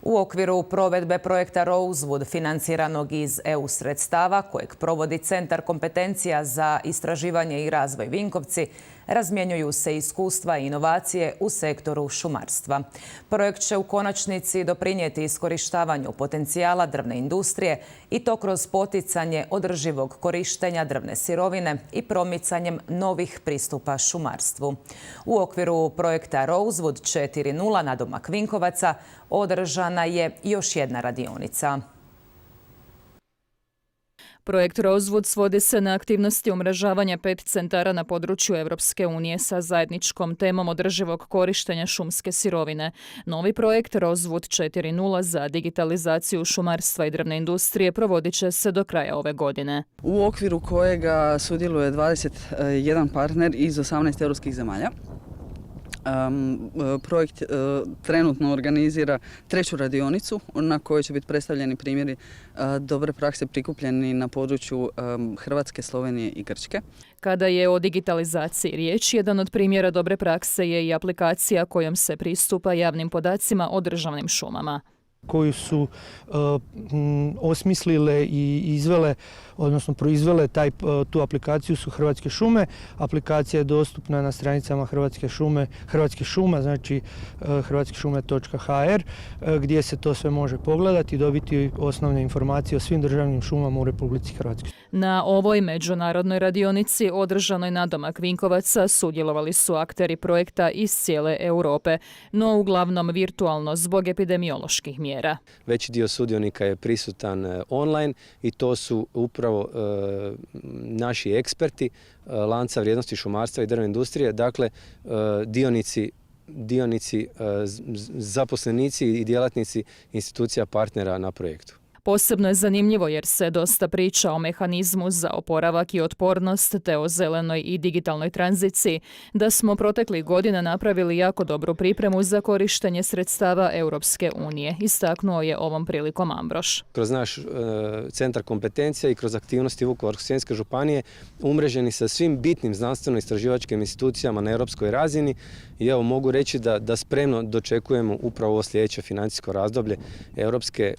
U okviru provedbe projekta Rosewood financiranog iz EU sredstava kojeg provodi Centar kompetencija za istraživanje i razvoj Vinkovci, razmjenjuju se iskustva i inovacije u sektoru šumarstva. Projekt će u konačnici doprinijeti iskorištavanju potencijala drvne industrije i to kroz poticanje održivog korištenja drvne sirovine i promicanjem novih pristupa šumarstvu. U okviru projekta Rosewood 4.0 nadomak Vinkovaca održana je još jedna radionica. Projekt Rosewood svodi se na aktivnosti umrežavanja 5 centara na području Europske unije sa zajedničkom temom održivog korištenja šumske sirovine. Novi projekt Rosewood 4.0 za digitalizaciju šumarstva i drvne industrije provodit će se do kraja ove godine. U okviru kojega sudjeluje 21 partner iz 18 europskih zemalja. Projekt trenutno organizira 3. radionicu na kojoj će biti predstavljeni primjeri dobre prakse prikupljeni na području Hrvatske, Slovenije i Grčke. Kada je o digitalizaciji riječ, jedan od primjera dobre prakse je i aplikacija kojom se pristupa javnim podacima o državnim šumama. Koju su osmislile i izvele, odnosno proizvele tu aplikaciju su Hrvatske šume. Aplikacija je dostupna na stranicama Hrvatskih šuma, znači hrvatskešume.hr, gdje se to sve može pogledati i dobiti osnovne informacije o svim državnim šumama u Republici Hrvatskoj. Na ovoj međunarodnoj radionici održanoj nadomak Vinkovaca sudjelovali su akteri projekta iz cijele Europe, no uglavnom virtualno zbog epidemioloških mjera. Veći dio sudionika je prisutan online i to su upravo naši eksperti lanca vrijednosti šumarstva i drvne industrije, dakle dionici, zaposlenici i djelatnici institucija partnera na projektu. Posebno je zanimljivo jer se dosta priča o mehanizmu za oporavak i otpornost te o zelenoj i digitalnoj tranziciji, da smo proteklih godina napravili jako dobru pripremu za korištenje sredstava Europske unije, istaknuo je ovom prilikom Ambroš. Kroz naš centar kompetencija i kroz aktivnosti Vukovarsko-srijemske županije umreženi sa svim bitnim znanstveno-istraživačkim institucijama na europskoj razini i evo mogu reći da spremno dočekujemo upravo ovo sljedeće financijsko razdoblje Europske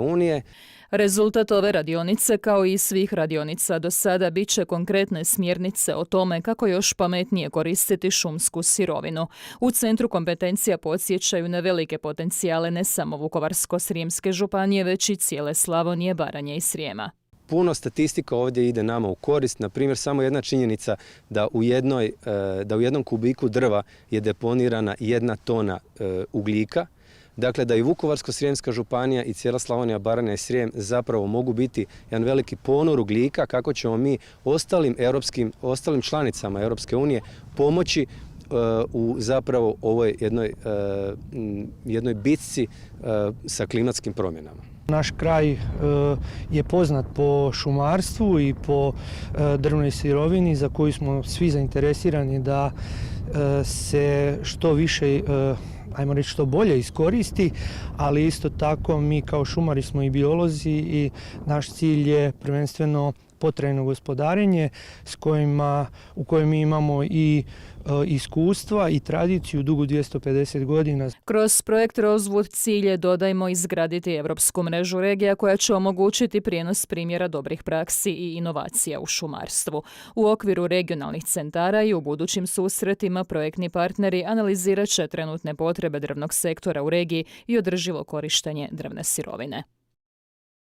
unije. Rezultat ove radionice, kao i svih radionica do sada, bit će konkretne smjernice o tome kako još pametnije koristiti šumsku sirovinu. U Centru kompetencija podsjećaju na velike potencijale ne samo Vukovarsko-srijemske županije, već i cijele Slavonije, Baranje i Srijema. Puno statistika ovdje ide nama u korist. Na primjer, samo jedna činjenica da u jednom kubiku drva je deponirana 1 tona ugljika. Dakle, da i Vukovarsko-srijemska županija i cijela Slavonija, Baranja i Srijem zapravo mogu biti jedan veliki ponor ugljika kako ćemo mi ostalim članicama Europske unije pomoći u zapravo ovoj jednoj bitci sa klimatskim promjenama. Naš kraj je poznat po šumarstvu i po drvnoj sirovini za koju smo svi zainteresirani da se što više, ajmo reći, što bolje iskoristi, ali isto tako mi kao šumari smo i biolozi i naš cilj je prvenstveno potrajno gospodarenje u kojem mi imamo i iskustva i tradiciju dugu 250 godina. Kroz projekt Rosewood cilj je, dodajmo, izgraditi europsku mrežu regija koja će omogućiti prijenos primjera dobrih praksi i inovacija u šumarstvu. U okviru regionalnih centara i u budućim susretima projektni partneri analizirat će trenutne potrebe drvnog sektora u regiji i održivo korištenje drvne sirovine.